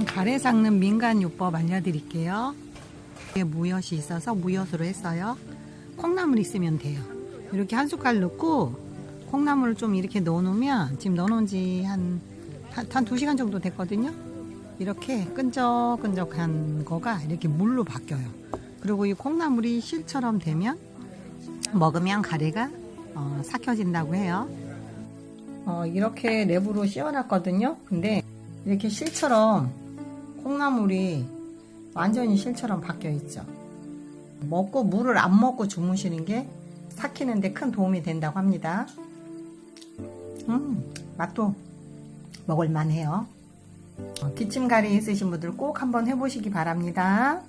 가래 삭는 민간요법 알려드릴게요. 이게 무엿이 있어서 무엿으로 했어요. 콩나물 있으면 돼요. 이렇게 한 숟갈 넣고 콩나물을 좀 이렇게 넣어놓으면, 지금 넣어놓은 지 한 2시간 정도 됐거든요. 이렇게 끈적끈적한 거가 이렇게 물로 바뀌어요. 그리고 이 콩나물이 실처럼 되면 먹으면 가래가 삭혀진다고 해요. 이렇게 랩으로 씌워놨거든요. 근데 이렇게 실처럼 콩나물이 완전히 실처럼 바뀌어 있죠. 먹고 물을 안 먹고 주무시는 게 삭히는데 큰 도움이 된다고 합니다. 맛도 먹을만해요. 기침가래 있으신 분들 꼭 한번 해보시기 바랍니다.